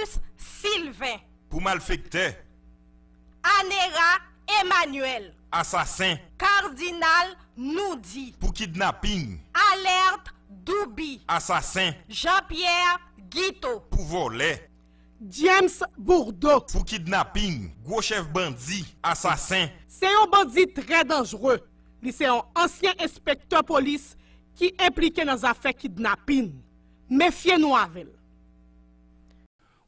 Marcus Sylvain. Pour malfecté. Anera Emmanuel. Assassin. Cardinal Noudi. Pour kidnapping. Alerte Doubi. Assassin. Jean-Pierre Guito. Pour voler. James Bourdeau. Pour kidnapping. Gros chef bandit. Assassin. C'est un bandit très dangereux. C'est un ancien inspecteur police qui est impliqué dans affaires kidnapping. Méfiez-nous avec.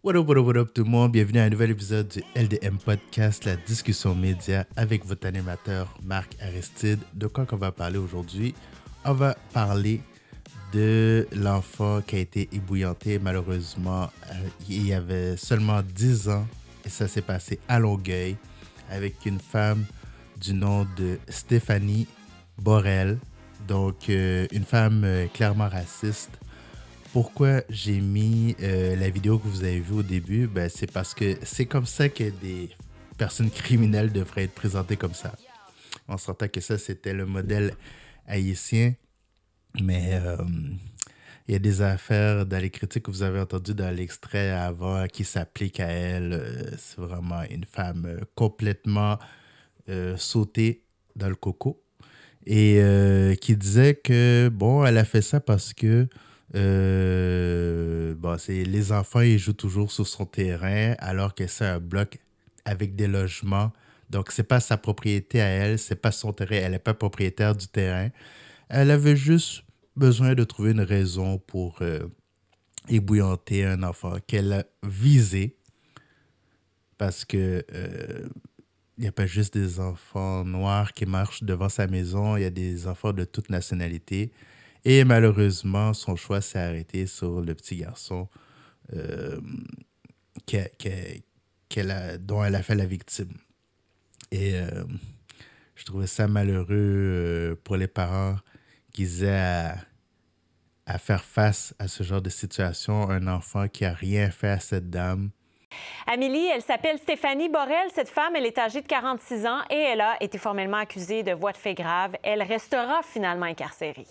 What up tout le monde, bienvenue à un nouvel épisode du LDM Podcast, la discussion média avec votre animateur Marc Aristide. De quoi qu'on va parler aujourd'hui? On va parler de l'enfant qui a été ébouillanté. Malheureusement, il y avait seulement 10 ans et ça s'est passé à Longueuil avec une femme du nom de Stéphanie Borel, donc une femme clairement raciste. Pourquoi j'ai mis la vidéo que vous avez vue au début? Ben, c'est parce que c'est comme ça que des personnes criminelles devraient être présentées comme ça. On s'entend que ça, c'était le modèle haïtien. Mais il y a des affaires dans les critiques que vous avez entendues dans l'extrait avant qui s'appliquent à elle. C'est vraiment une femme complètement sautée dans le coco. Et qui disait que, bon, elle a fait ça parce que c'est les enfants, ils jouent toujours sur son terrain alors que c'est un bloc avec des logements. Donc, c'est pas sa propriété à elle, c'est pas son terrain, elle n'est pas propriétaire du terrain. Elle avait juste besoin de trouver une raison pour ébouillanter un enfant qu'elle a visé parce que il n'y a pas juste des enfants noirs qui marchent devant sa maison, il y a des enfants de toute nationalité. Et malheureusement, son choix s'est arrêté sur le petit garçon dont elle a fait la victime. Et je trouvais ça malheureux pour les parents qui aient à faire face à ce genre de situation. Un enfant qui n'a rien fait à cette dame. Amélie, elle s'appelle Stéphanie Borel. Cette femme, elle est âgée de 46 ans et elle a été formellement accusée de voies de fait graves. Elle restera finalement incarcérée.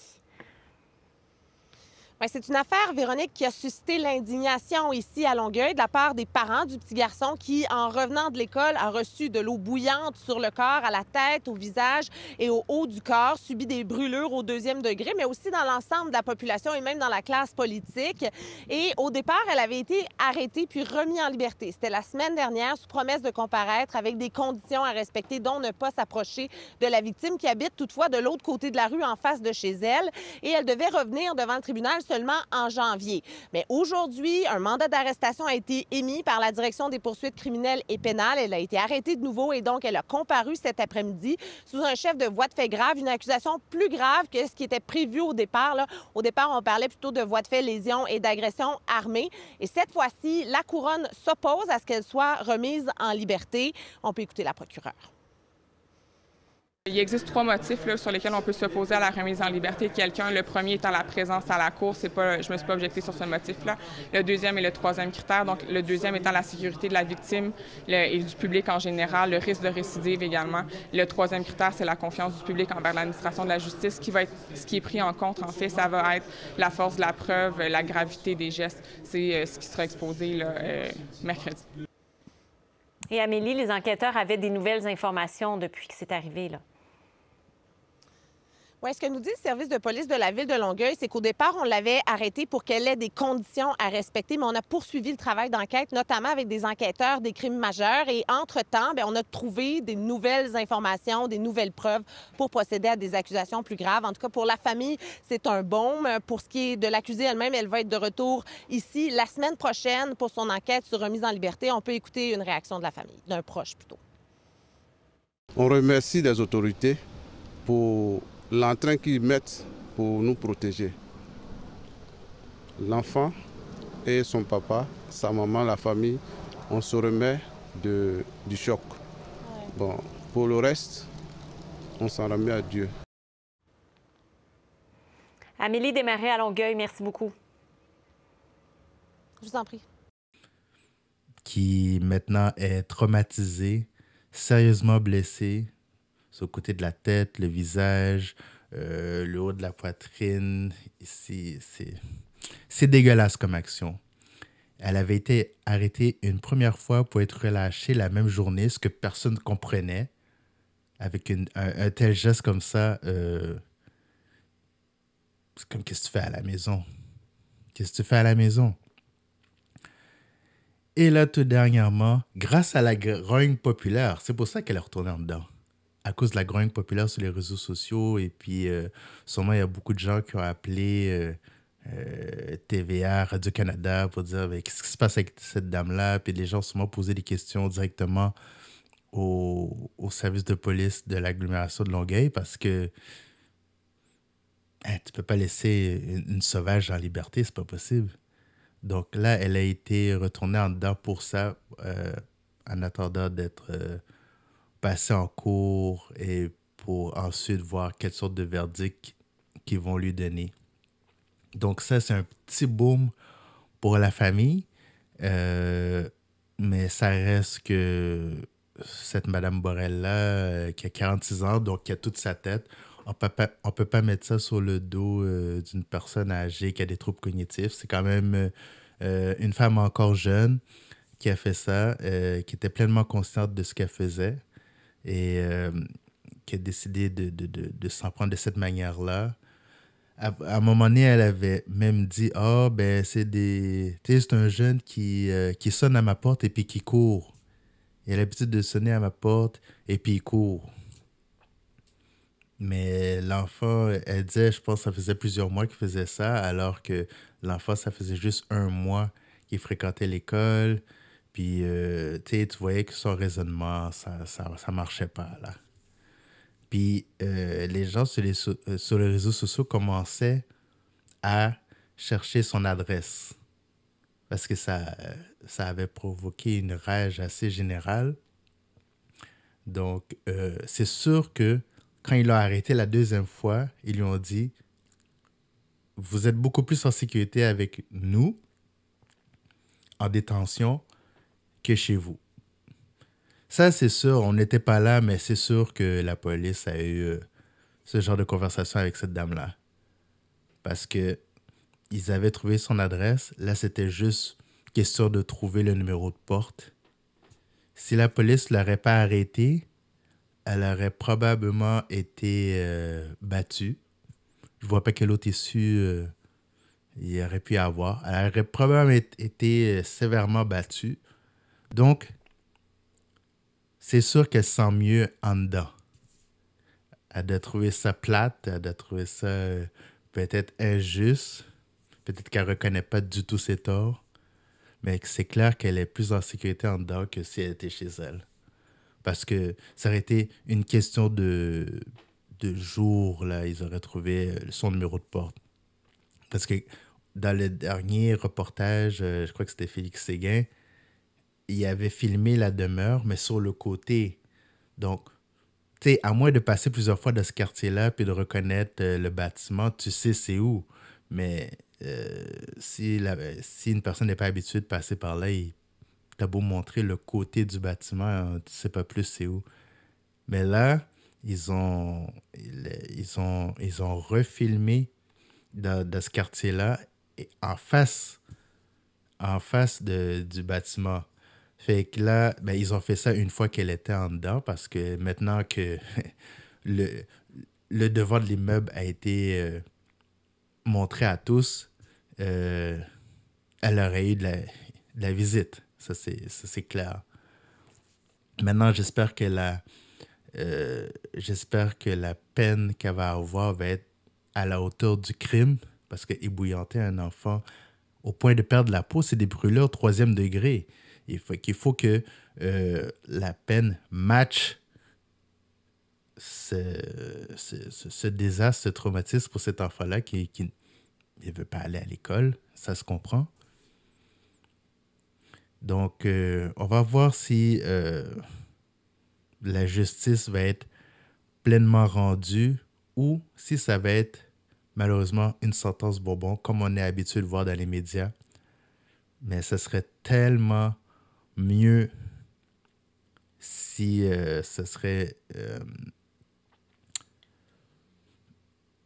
Bien, c'est une affaire, Véronique, qui a suscité l'indignation ici à Longueuil de la part des parents du petit garçon qui, en revenant de l'école, a reçu de l'eau bouillante sur le corps, à la tête, au visage et au haut du corps, subi des brûlures au 2e degré, mais aussi dans l'ensemble de la population et même dans la classe politique. Et au départ, elle avait été arrêtée puis remise en liberté. C'était la semaine dernière, sous promesse de comparaître avec des conditions à respecter, dont ne pas s'approcher de la victime qui habite toutefois de l'autre côté de la rue, en face de chez elle. Et elle devait revenir devant le tribunal seulement en janvier. Mais aujourd'hui, un mandat d'arrestation a été émis par la Direction des poursuites criminelles et pénales. Elle a été arrêtée de nouveau et donc elle a comparu cet après-midi sous un chef de voies de fait grave, une accusation plus grave que ce qui était prévu au départ. Là. Au départ, on parlait plutôt de voies de fait lésion et d'agression armée. Et cette fois-ci, la couronne s'oppose à ce qu'elle soit remise en liberté. On peut écouter la procureure. Il existe 3 motifs là, sur lesquels on peut s'opposer à la remise en liberté de quelqu'un. Le premier étant la présence à la cour. Je ne me suis pas objectée sur ce motif-là. Le deuxième et le troisième critère. Donc, le deuxième étant la sécurité de la victime et du public en général, le risque de récidive également. Le troisième critère, c'est la confiance du public envers l'administration de la justice. Ce qui est pris en compte, en fait, ça va être la force de la preuve, la gravité des gestes. C'est ce qui sera exposé là, mercredi. Et Amélie, les enquêteurs avaient des nouvelles informations depuis que c'est arrivé, là. Oui, ce que nous dit le service de police de la ville de Longueuil, c'est qu'au départ, on l'avait arrêtée pour qu'elle ait des conditions à respecter, mais on a poursuivi le travail d'enquête, notamment avec des enquêteurs des crimes majeurs. Et entre-temps, bien, on a trouvé des nouvelles informations, des nouvelles preuves pour procéder à des accusations plus graves. En tout cas, pour la famille, c'est un baume. Pour ce qui est de l'accusée elle-même, elle va être de retour ici la semaine prochaine pour son enquête sur remise en liberté. On peut écouter une réaction de la famille, d'un proche plutôt. On remercie les autorités pour l'entrain qu'ils mettent pour nous protéger. L'enfant et son papa, sa maman, la famille, on se remet du choc. Ouais. Bon, pour le reste, on s'en remet à Dieu. Amélie Desmarais à Longueuil, merci beaucoup. Je vous en prie. Qui maintenant est traumatisée, sérieusement blessée, sur le côté de la tête, le visage, le haut de la poitrine. C'est dégueulasse comme action. Elle avait été arrêtée une première fois pour être relâchée la même journée, ce que personne ne comprenait. Avec un tel geste comme ça, c'est comme qu'est-ce que tu fais à la maison? Qu'est-ce que tu fais à la maison? Et là, tout dernièrement, grâce à la grogne populaire, c'est pour ça qu'elle est retournée en dedans. À cause de la grogne populaire sur les réseaux sociaux, et puis sûrement il y a beaucoup de gens qui ont appelé TVA, Radio-Canada pour dire mais, qu'est-ce qui se passe avec cette dame-là, puis les gens ont sûrement posé des questions directement au service de police de l'agglomération de Longueuil parce que tu peux pas laisser une sauvage en liberté, c'est pas possible. Donc là, elle a été retournée en dedans pour ça, en attendant d'être passée en cours et pour ensuite voir quelle sorte de verdict qu'ils vont lui donner. Donc ça, c'est un petit boom pour la famille, mais ça reste que cette Madame Borel-là, qui a 46 ans, donc qui a toute sa tête, on peut pas mettre ça sur le dos d'une personne âgée qui a des troubles cognitifs. C'est quand même une femme encore jeune qui a fait ça, qui était pleinement consciente de ce qu'elle faisait et qui a décidé de s'en prendre de cette manière-là. À un moment donné, elle avait même dit « Ah, ben c'est un jeune qui sonne à ma porte et puis qui court. Il a l'habitude de sonner à ma porte et puis il court. » Mais l'enfant, elle disait, je pense que ça faisait plusieurs mois qu'il faisait ça, alors que l'enfant, ça faisait juste 1 mois qu'il fréquentait l'école. Puis, tu voyais que son raisonnement, ça marchait pas, là. Puis, les gens sur les réseaux sociaux commençaient à chercher son adresse. Parce que ça avait provoqué une rage assez générale. Donc, c'est sûr que quand ils l'ont arrêté la 2e fois, ils lui ont dit « Vous êtes beaucoup plus en sécurité avec nous, en détention, que chez vous. » Ça, c'est sûr, on n'était pas là, mais c'est sûr que la police a eu ce genre de conversation avec cette dame-là. Parce que ils avaient trouvé son adresse. Là, c'était juste question de trouver le numéro de porte. Si la police ne l'aurait pas arrêtée, elle aurait probablement été battue. Je ne vois pas quelle autre issue il aurait pu y avoir. Elle aurait probablement été sévèrement battue. Donc, c'est sûr qu'elle se sent mieux en dedans. Elle doit trouver ça plate, elle doit trouver ça peut-être injuste, peut-être qu'elle ne reconnaît pas du tout ses torts, mais c'est clair qu'elle est plus en sécurité en dedans que si elle était chez elle. Parce que ça aurait été une question de jours, là, ils auraient trouvé son numéro de porte. Parce que dans le dernier reportage, je crois que c'était Félix Séguin, il avait filmé la demeure, mais sur le côté. Donc, tu sais, à moins de passer plusieurs fois dans ce quartier-là puis de reconnaître le bâtiment, tu sais c'est où. Mais si une personne n'est pas habituée de passer par là, t'as beau montrer le côté du bâtiment, tu sais pas plus c'est où. Mais là, ils ont refilmé dans ce quartier-là et en face du bâtiment. Fait que là, ben, ils ont fait ça une fois qu'elle était en dedans parce que maintenant que le devant de l'immeuble a été montré à tous, elle aurait eu de la visite. Ça, c'est clair. Maintenant, j'espère que la peine qu'elle va avoir va être à la hauteur du crime parce que ébouillanter un enfant au point de perdre la peau, c'est des brûlures 3e degré. Il faut que la peine matche ce désastre, ce traumatisme pour cet enfant-là qui ne veut pas aller à l'école. Ça se comprend. Donc, on va voir si la justice va être pleinement rendue ou si ça va être malheureusement une sentence bonbon, comme on est habitué de voir dans les médias. Mais ce serait tellement mieux si ce serait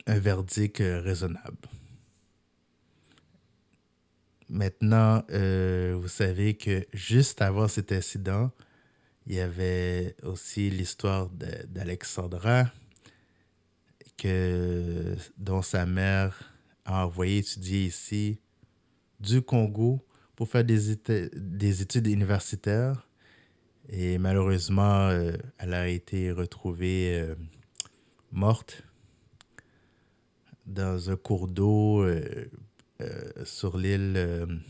un verdict raisonnable. Maintenant, vous savez que juste avant cet incident, il y avait aussi l'histoire d'Alexandra, dont sa mère a envoyé étudier ici du Congo pour faire des études universitaires. Et malheureusement, elle a été retrouvée morte dans un cours d'eau sur l'île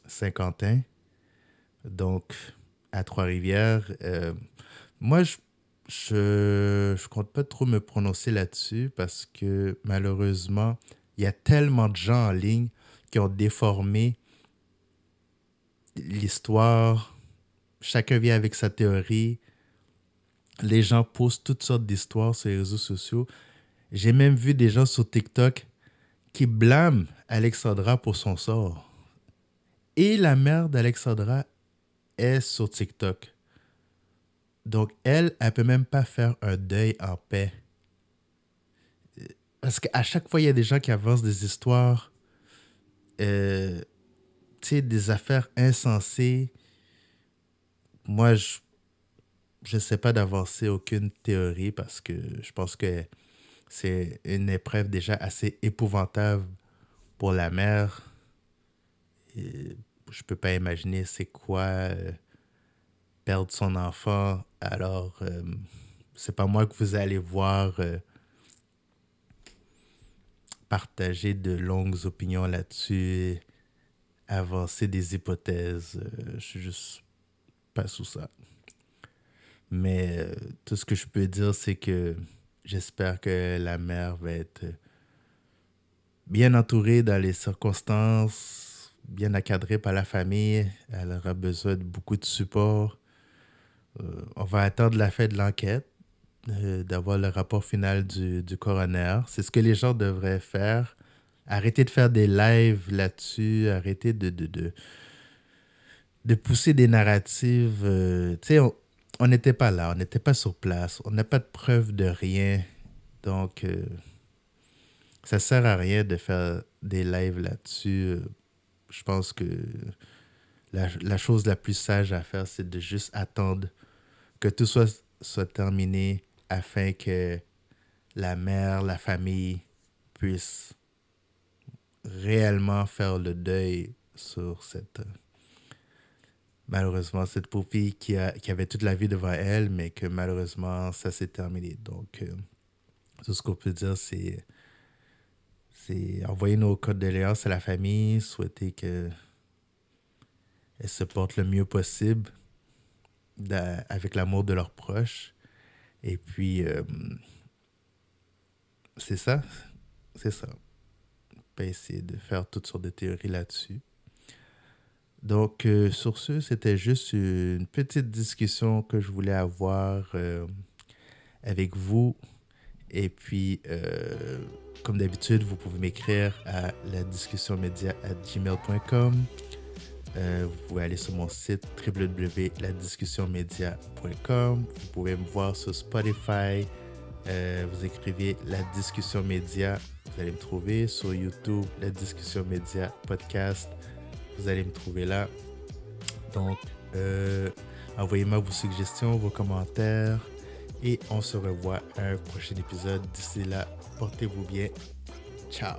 Saint-Quentin, donc à Trois-Rivières. Moi, je compte pas trop me prononcer là-dessus parce que malheureusement, il y a tellement de gens en ligne qui ont déformé l'histoire. Chacun vient avec sa théorie. Les gens postent toutes sortes d'histoires sur les réseaux sociaux. J'ai même vu des gens sur TikTok qui blâment Alexandra pour son sort. Et la mère d'Alexandra est sur TikTok. Donc, elle peut même pas faire un deuil en paix. Parce qu'à chaque fois, il y a des gens qui avancent des histoires, des affaires insensées. Moi, je ne sais pas d'avancer aucune théorie parce que je pense que c'est une épreuve déjà assez épouvantable pour la mère. Et je peux pas imaginer c'est quoi perdre son enfant. Alors, c'est pas moi que vous allez voir partager de longues opinions là-dessus, avancer des hypothèses. Je suis juste pas sous ça. Mais tout ce que je peux dire, c'est que j'espère que la mère va être bien entourée dans les circonstances, bien encadrée par la famille. Elle aura besoin de beaucoup de support. On va attendre la fin de l'enquête, d'avoir le rapport final du coroner. C'est ce que les gens devraient faire. Arrêter de faire des lives là-dessus, arrêter de pousser des narratives. On n'était pas là, on n'était pas sur place, on n'a pas de preuve de rien. Donc, ça ne sert à rien de faire des lives là-dessus. Je pense que la chose la plus sage à faire, c'est de juste attendre que tout soit terminé afin que la mère, la famille puisse réellement faire le deuil sur malheureusement, cette pauvre fille qui avait toute la vie devant elle, mais que malheureusement, ça s'est terminé. Donc, tout ce qu'on peut dire, c'est envoyer nos condoléances à la famille, souhaiter qu'elle se porte le mieux possible avec l'amour de leurs proches. Et puis, c'est ça. Pas essayer de faire toutes sortes de théories là-dessus. Donc, sur ce, c'était juste une petite discussion que je voulais avoir avec vous. Et puis, comme d'habitude, vous pouvez m'écrire à ladiscussionmedia@gmail.com. Vous pouvez aller sur mon site www.ladiscussionmedia.com. Vous pouvez me voir sur Spotify. Vous écrivez La Discussion Média. Vous allez me trouver sur YouTube, La Discussion Média Podcast. Vous allez me trouver là. Donc, envoyez-moi vos suggestions, vos commentaires. Et on se revoit à un prochain épisode. D'ici là, portez-vous bien. Ciao.